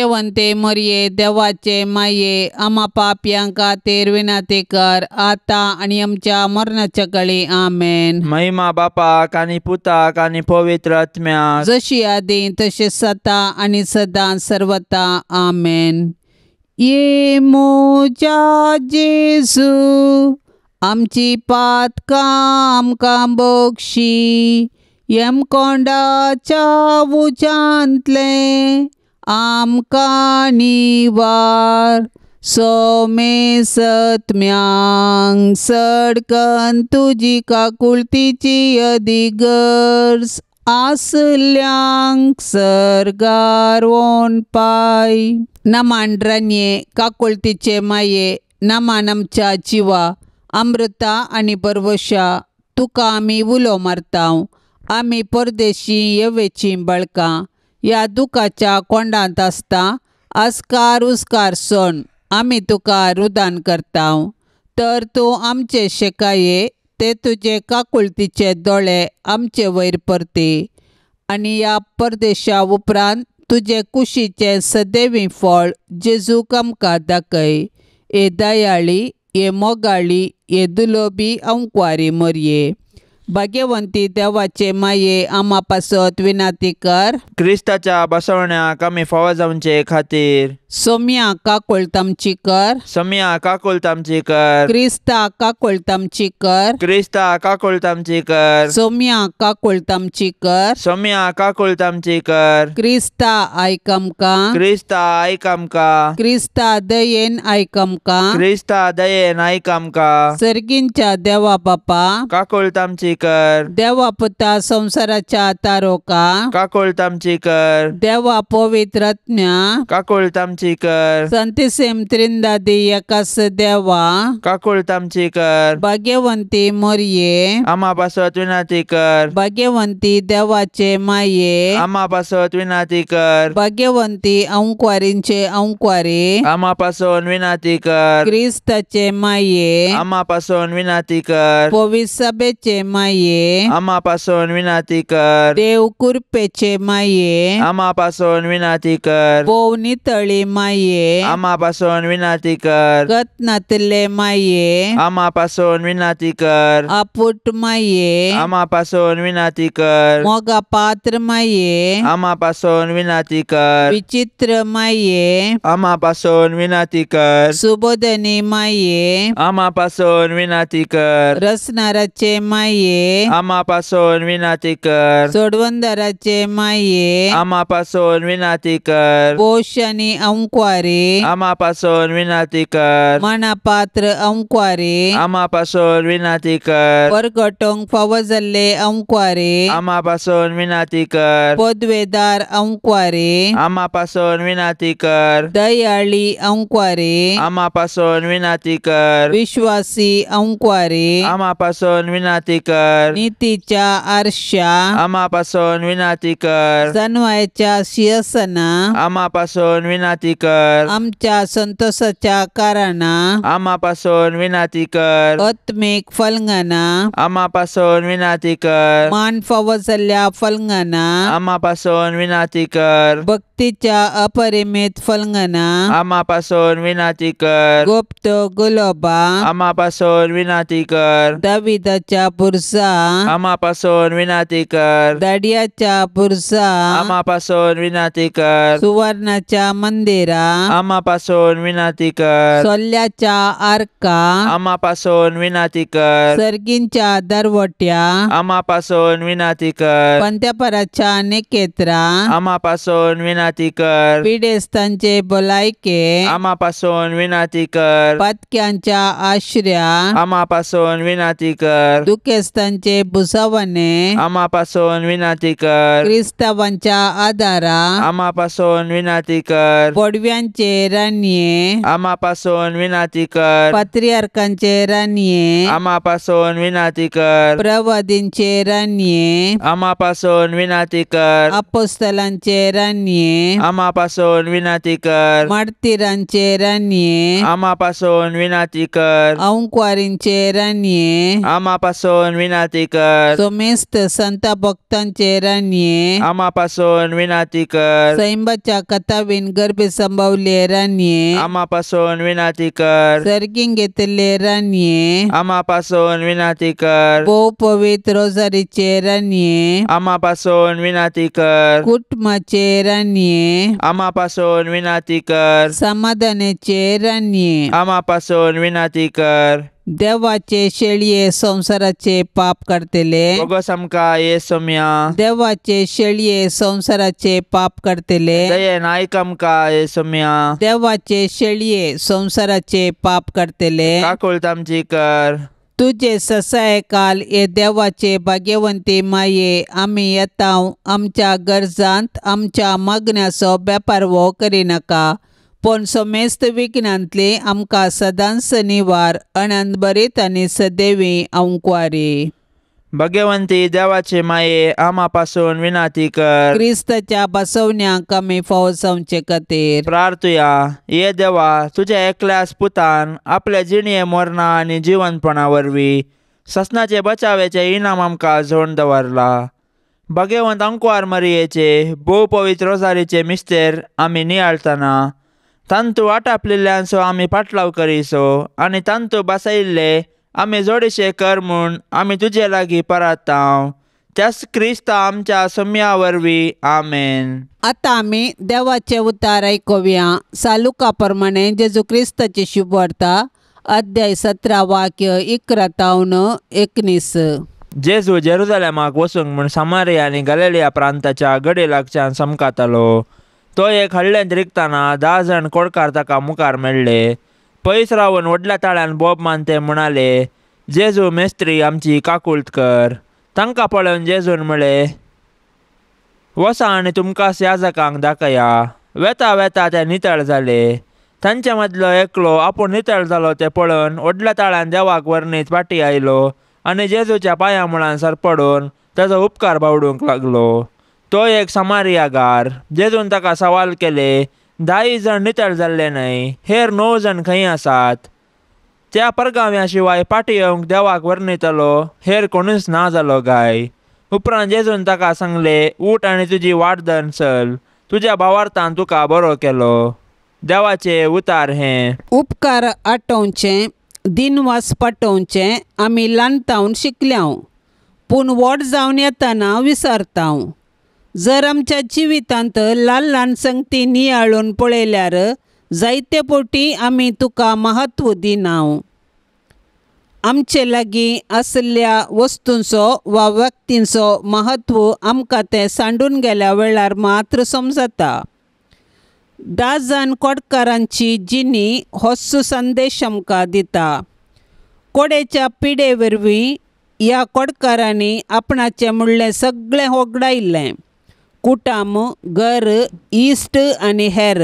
भाग्यवंते मरिये देवाचे माये आम्हा पापयांक खातीर विनंती कर आता आणि आमच्या मरणाच्या काळी आमेन. महिमा बापाक आनी पुताक आनी पवित्र आत्म्याक जशी आदी तसे सता आणि सदां सर्वता आमेन. ये मोजा जेजू आमची पातकां आमकां बक्षी यमकोंडाच्या उजांतले आमकां निवार. सोमे सत्म्यांक सडकन तुजी काकुळतीची अधिगर्ज आसल्यांक सरगार वोन पाय. नमांड्रान्ये काकुळतीचे माये नमान आमच्या जिवा अमृता आणि परवशा तुका आमी उलो मारताव. आमी परदेशी येवेची बळकां ह्या दुखाच्या कोंडांत आसता आस्कार उस्कार सोन आमी तुका रुदान करताव. तर तूं आमचे शेकाये ते तुजे काकुळतीचे दोळे आमचे वयर परते आनी ह्या परदेशा उपरांत तुजे कुशीचे सदैवी फळ जेजूक आमकां दाखय. ए दयाळी ए मोगाळी ए दुलोबी अंकवारी मरये. भाग्यवंती देवाचे माये आम्हा पासत विनंती कर. क्रिस्ताच्या बसवण्याक आमी फावो जावचे खातीर सोम्या काकुळतामची कर. सोम्या काकुळतामची कर. क्रिस्ता काकुळतामची कर. क्रिस्ता काकुळतामची कर. सोम्या काकुळतामची कर. सोम्या काकुळतामची कर. क्रिस्ता आयक आमकां. क्रिस्ता आयक आमकां. क्रिस्ता दयेन आयक आमकां. क्रिस्ता दयेन आयक आमकां. सर्गींच्या देवा बापा काकुळतामची कर. देवा पुता संसाराच्या तारोका काकुळतामची कर. देवा पवित्र आत्म्या काकुळतामची कर. संतिसेम त्रिंदादी एकास देवा काकुळतामची कर. भाग्यवंती मरिये आम्हा पासत विनंती कर. भाग्यवंती देवाचे माये आम्हा पासत विनंती कर. भाग्यवंती अंकवारींचे अंकवारी आम्हा पासून विनंती कर. क्रिस्ताचे माये आम्हा पासून विनंती कर. पवित्र सभेचे माये आम्हा पासून विनंती कर. देव कृपेचे माये आम्हा पासून विनंती कर. पोवनितळी माये आम्हा पासून विनंती कर. गतनातले माये आम्हा पासून विनंती कर. आपुट माये आम्हा पासून विनंती कर. मोगा पात्र माये आम्हा पासून विनंती कर. विचित्र माये आम्हा पासून विनंती कर. सुबोधनी माये आम्हा पासून विनंती कर. रसनाराचे माये आम्हा पासून विनंती कर. सोडवंदराचे माये आम्हा पासून विनंती कर. पोष आणि अंकवारी आम्हा पासून विनंती कर. मनापात्र अंकवारी आम्हा पासून विनंती कर. परगटोंक फावो जाल्ले अंकवारी आम्हा पासून विनंती कर. पदवेदार अंकवारी आम्हा पासून विनंती कर. दयाळी अंकवारी आम्हा पासून विनंती कर. विश्वासी अंकवारी आम्हा पासून विनंती कर. नीतीच्या आरशा आम्हा पासून विनंती कर. सन्मायाच्या सिंहासना आम्हा पासून विनंती कर. आमच्या संतोषाच्या कारणा आम्हा पासून विनंती कर. आत्मिक फलंगना आम्हा पासून विनंती कर. मान फावो जाल्ल्या फलंगना आम्हा पासून विनंती कर. भक्तीच्या अपरिमित फलंगना आम्हा पासून विनंती कर. गुप्त गुलोबा आम्हा पासून विनंती कर. दाविदाच्या बुरसा आम्हा पासून विनंती कर. दाडियाच्या बुरसा आम्हा पासून विनंती कर. सुवर्णाच्या मंदिरा आम्हा पासून विनंती कर. सोल्ल्याच्या आर्का आम्हा पासून विनंती कर. सर्गींच्या दरवट्या आम्हा पासून विनंती कर. पंत्यापराच्या नेकेत्रा आम्हा पासून विनंती कर. पिडेस्तांचे भलायके आम्हा पासून विनंती कर. पातक्यांच्या आश्र्या आम्हा पासून विनंती कर. दुखेस्तांचे बुसावणे आम्हा पासून विनंती कर. क्रिस्तावांच्या आदारा आम्हा पासून विनंती कर. पडव्यांचे रान्ये आम्हा पासून विनंती कर. पात्रियार्कांचे रान्ये आम्हा पासून विनंती कर. प्रवादींचे रान्ये आम्हा पासून विनंती कर. अपोस्तलांचे रान्ये आम्हा पासून विनंती कर. मार्तिरांचे रान्ये आम्हा पासून विनंती कर. अंकवारींचे रान्ये आम्हा पासून विनंती कर. सोमेस्त संत भक्तांचे रान्ये, आम्हा पासून विनंती कर. सैंबाच्या कथावीन गर्भे संभावले रान्ये, आम्हा पासून विनंती कर. सर्गीन घेतले रान्ये, आम्हा पासून विनंती कर. बहु पवित्र रोजारीचे रान्ये, आम्हा पासून विनंती कर. कुटुंबाचे रान्ये, आम्हा पासून विनंती कर. समाधानाचे रान्ये, आम्हा पासून विनंती कर. देवाचे शेळये संसाराचे पाप करतले, बगोस आमका येसुम्या. देवाचे शेळये संसाराचे पाप करतले, दयेन ऐक आमका येसुम्या. देवाचे शेळये संसाराचे पाप करतले. काकुळत आमची कर. तुझे ससाय काल ये देवाचे भाग्यवंती माये, आम्ही येताव आमच्या गरजांत आमच्या मागण्याचो बेपार वो करिनाका, पण सोमेस्त विघ्नांतले आमकां सदांच निवार, अनंत बरीत आनी सदैवी अंकुवारी. भाग्यवंती देवाचे माये, आम्हा पासून विनंती कर. क्रिस्ताच्या बसवण्याक आमी फावो जावचे खातीर प्रार्थुया. ये देवा, तुझ्या एकल्याच पुतान आपल्या जिणये मरणा आनी जिवंतपणा वरवीं ससनाचे बचावेचे इनाम आमकां जोडून दवरला. भाग्यवंत अंकुवार मरियेचे भोव पवित्र रोजारीचे मिस्तेर आमी नियाळतना तांतू आटापलेल्यांचो आमी पाटलाव करिसो, आनी तांतू बसयिल्ले आमी जोडीशे कर म्हूण आमी तुजे लागीं परताव. त्याच क्रिस्त आमच्या सोम्या वरवीं. आमेन. आतां आमी देवाचे उतार आयकुया. सालुका प्रमाणे जेजू क्रिस्ताची शुभ वार्ता, अध्याय 17 वाक्य 11-19. जेजू जेरुसलेमाक वचूंक म्हूण समारिया आनी गलिलिया प्रांताच्या गडे लागच्यान समकातालो. तो एक हळ्ळेंत रिगताना 10 जाण कोडकार ताका मुखार मेळ्ळे. पयस रावन व्हडल्या ताळ्यान बोब मानते म्हणाले, जेजू मेस्त्री आमची काकुळट कर. तांकां पळोवन जेजून म्हळें, वसा आनी तुमकां याजकांक दाखया. वेता वेता ते नितळ जाले. तांचे मदलो एकलो आपूण नितळ जालो तें पळोवन व्हडल्या ताळ्यान देवाक वर्णीत फाटीं आयलो आनी जेजूच्या पांयां मुळान सरपडून ताचो उपकार बावडूंक लागलो. तो एक समारियागार. जेजून ताका सवाल केले, 10 जण नितळ जाल्ले न्हय, हेर 9 जण खंय आसात? त्या परगाव्या शिवाय फाटीं येवंक देवाक वर्णितलो हेर कोणूच ना जालो काय? उपरांत जेजून ताका सांगले, उठ आनी तुजी वाटदन चल, तुज्या भावार्थान तुका बरो केलो. देवाचे उतार हें. उपकार आठोवचे, दिनवास पटोवचे आमी ल्हानतावन शिकल्याव, पूण व्हड जावन येताना विसरताव. जर आमच्या जिवितांत ल्हान ल्हान संगती नियाळून पळयल्यार जायते फावटी आमी तुका महत्व दिनाव. आमचे लागीं आसल्या वस्तूंचो वा व्यक्तींचो महत्व आमकां ते सांडून गेल्या वेळार मात्र समजता. 10 जाण कोडकारांची जिणी होच संदेश आमकां दिता. कोडेच्या पिडे वरवीं ह्या कोडकारांनी आपणाचें म्हणलें सगळें वगडायिल्लें, कुटाम, घर, इश्ट आनी हेर.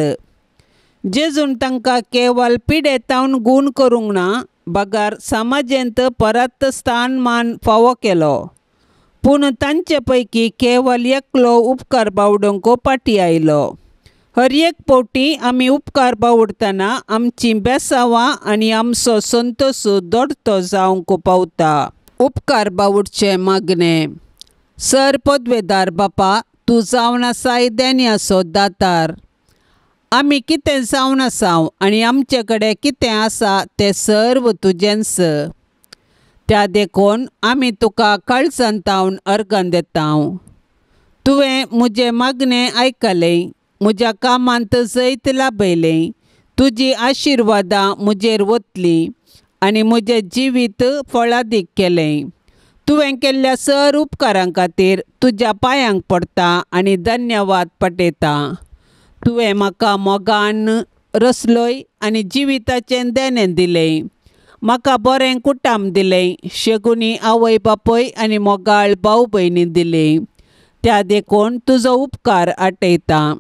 जेजून तांकां केवळ पिडेतावन गूण करूंक ना, बगार समाजेंत परत स्थान मान फावो केलो, पूण तांचे पैकी केवळ एकलो उपकार बावडूंक फाटीं आयलो. हर एक फावटी आमी उपकार बावडटना आमची बेसांवां आनी आमचो संतोश दडतो जावंक पावता. उपकार बावडचे मागणे. सर पदवेदार बापा, तूं जावन आसा देण्याचो दातार. आमी कितें जावन आसाव आनी आमचे कडेन कितें आसा तें सर्व तुजेंच. त्या देखून आमी तुका काळजांतावन अर्गां देताव. तुवें म्हजें मागणें आयकलें, म्हज्या कामांत जैत लाभयलें. तुजी आशिर्वादां म्हजेर वतलीं आनी म्हजें जिवीत फळादीक केलें. तुवें केल्ल्या सर उपकारां खातीर तुज्या पांयांक पडटा आनी धन्यवाद पटयता. तुवें म्हाका मोगान रचलोय आनी जिविताचें देणें दिलें. म्हाका बरें कुटाम दिलें, शेगुनी आवय बापय आनी मोगाळ भाव भयणी दिलीं. त्या देखून तुजो उपकार आटयता.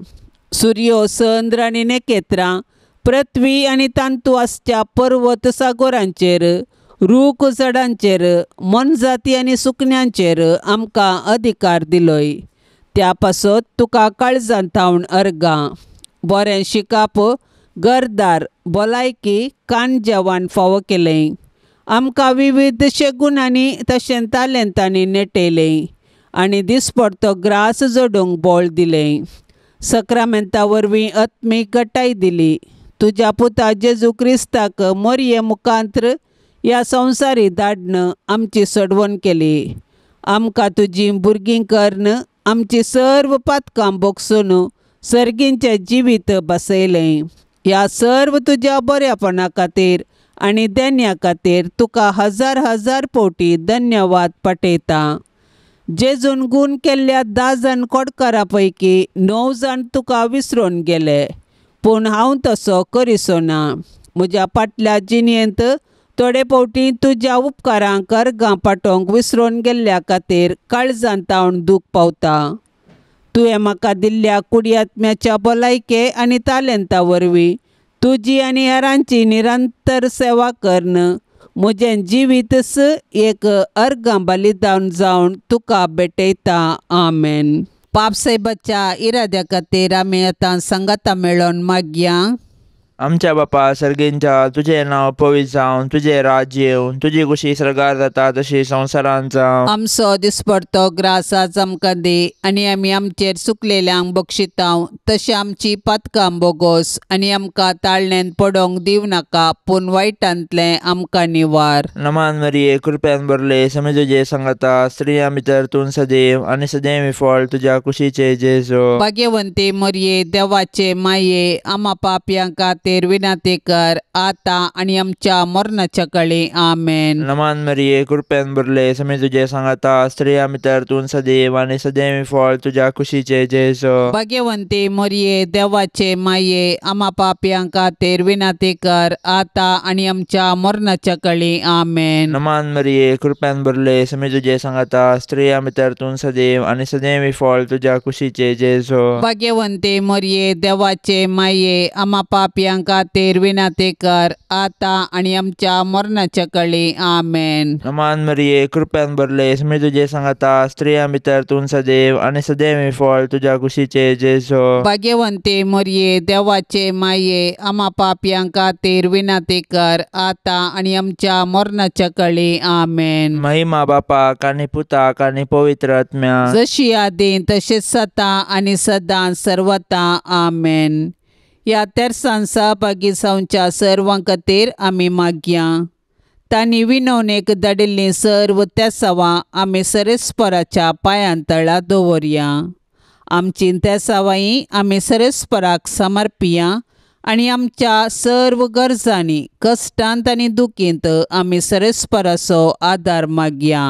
सुर्यो, चंद्र आनी नखेत्रां, पृथ्वी आनी तांतू आसच्या पर्वत सागोरांचेर, रूख झाडांचेर, मनजाती आनी सुकण्यांचेर आमकां अधिकार दिलोय. त्या पासत तुका काळजांतावन अर्गां. बरें शिकाप, घरदार, भलायकी, कान जेवण फावो केलें. आमकां विविधशे गुणांनी तशें तालेंतांनी नेटयलें आनी दिसपडतो ग्रास जोडूंक बळ दिलें. सक्रामेंता वरवीं आत्मीक घटाय दिली. तुज्या पुता जेजू क्रिस्ताक मोरये मुखांत्र ह्या संवसारी धाडन आमची सडवण केली. आमकां तुजी भुरगीं करन आमची सर्व पातकां बोगसून सर्गींचें जिवीत बसयलें. ह्या सर्व तुज्या बऱ्यापणा खातीर आनी देन्या खातीर तुका हजार हजार पोटी धन्यवाद पटयता. जेजून गूण केल्ल्या 10 जाण कोडकारां पैकी 9 जाण तुका विसरून गेले, पूण हांव तसो करिसो ना. म्हज्या फाटल्या जिणेंत थोडे फावटी तुज्या उपकारांक अर्गां पाठोवंक विसरून गेल्ल्या खातीर काळजांत हांव दूख पावता. तुवें म्हाका दिल्ल्या कुडियात्म्याच्या भलायके आनी तालेंता वरवीं तुजी आनी हेरांची निरंतर सेवा करन म्हजें जिवीतच एक अर्गां बलिदान जावन तुका भेटयता. आमेन. पापसाहेबाच्या इराद्या खातीर आमी आतां संगता मेळोन मागया. आमच्या बापा सर्गींच्या तुझें नांव पवित्र जावन तुझें राज्य येवन तुजी कुशी सरकार जाता तशी संवसारांत जावं. आमचो दिसपडतो ग्रास आज आमकां दी आनी आमी आमचेर चुकलेल्यांक बक्षितांव तशें आमची पातकां बोगोस आनी आमकां ताळणेंत पडोवंक दिवं नाका, पूण वायटांतलें आमकां निवार. नमान मरिये कृपेन भरले समी तुजे संगता स्त्रियां भितर तूं सदैव आनी सदैव फळ तुज्या कुशीचे जेजू. भाग्यवंते मरिये देवाचे माये आमा पापयां खातीर विनंती कर आता आनी आमच्या मरणाच्या काळी. आमेन. नमान मरिये कृपेन भरले समी तुजे संगता स्त्रियां भितर तूं सदैव आनी सदैव फळ तुज्या कुशीचे जेजू. भाग्यवंते मरिये देवाचे माये आमा पापयां खातीर विनंती कर आता आनी आमच्या मरणाच्या काळी. आमेन. नमान मरिये कृपेन भरले समी तुजे संगता स्त्रियां भितर तूं सदैव आनी सदैव फळ तुज्या कुशीचे जेजू. भाग्यवंते मरिये देवाचे माये आमा पापयां खातीर विनंती कर आता आनी आमच्या मरणाच्या काळी. आमेन. नमान मरिये कृपेन भरले समी तुजे संगता स्त्रियां भितर तूं सदैव आनी सदैव फळ तुज्या कुशीचे जेजू. भाग्यवंते मरिये देवाचे माये आमा पापयां खातीर विनंती कर आता आनी आमच्या मरणाच्या काळी. आमेन. महिमा बापाक आनी पुताक आनी पवित्र आत्म्या जशी आदी तशेंच आता आनी सदां सर्वता. आमेन. ह्या तेर्सान सहभागी जावच्या सर्वां खातीर आमी मागया. तांणी विनवणेक धाडिल्लीं सर्व तेसावां आमी सरेस्पराच्या पांयां तळा दवरया. आमची तेसावांय आमी सरेस्पराक समर्पिया आनी आमच्या सर्व गरजांनी कश्टांत आनी दुखींत आमी सरेस्पराचो आदार मागया.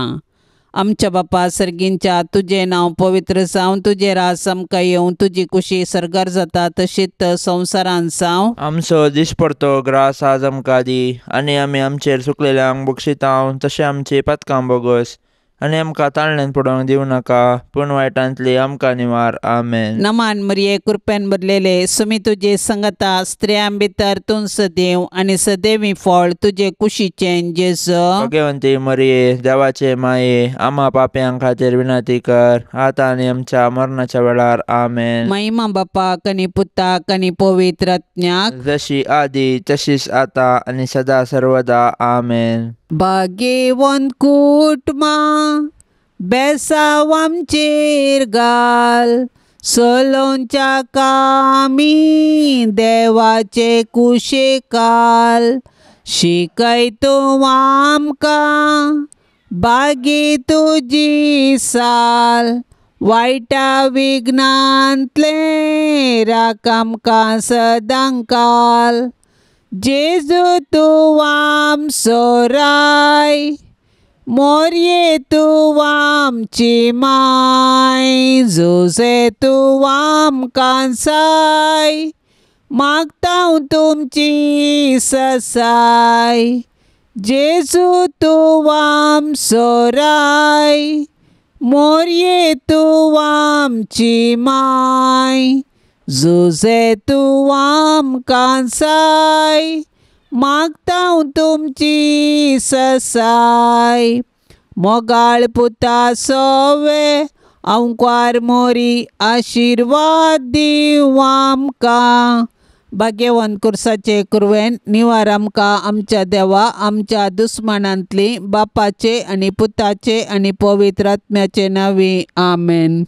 आमच्या बापा सर्गींच्या तुजें नांव पवित्र जावन तुजें रास आमकां येवं तुजी कुशी सरगार जाता तशीच संवसारांत जावं. आमचो दिसपडतो ग्रास आज आमकां दी आनी आमी आमचेर चुकलेल्यांक बक्षितांव तशें आमची पातकां बोगोस आनी आमकां ताळणेंत पडोवंक दिवं नाका, पूण वायटांतली आमकां निवार. आमेन. नमान मरिये कृपेन भरलेले समी तुजे संगता स्त्रियां भितर तूं सदैव आनी सदैवी फळ तुजे कुशीचें जेजू. भाग्यवंती मरिये देवाचे माये आमा पापयां खातीर विनंती कर आता आनी आमच्या मरणाच्या वेळार. आमेन. महिमा बापाक आनी पुताक आनी पवित्र आत्म्याक जशी आदी तशीच आता आनी सदा सर्वदा. आमेन. भाग्यवंत कुटुंबा बेसांव आमचेर घाल, सोलोंच्या कामी देवाचे कुशेकाल. शिकय तूं आमकां बागी तुजी साल, वायटा विघ्नांतले राख आमकां सदांकाल. जेजू तूं आमचो राय, मोरये तूं आमची माय. जोसे तूं आमकां साय, मागतां तुमची ससाय. जेजू तूं आमचो राय, मोरये तूं आमची माय. जोसे तूं आमकां साय, मागतां तुमची ससाय. मोगाळ पुता सोवे आंवकार मोरी आशिर्वाद दिव आमकां. भाग्यवंत कुर्साचे कुरवेन निवार आमकां आमच्या देवा आमच्या दुस्मनांतली बापाचे आनी पुताचे आनी पवित्र आत्म्याचे नांवी आमेन.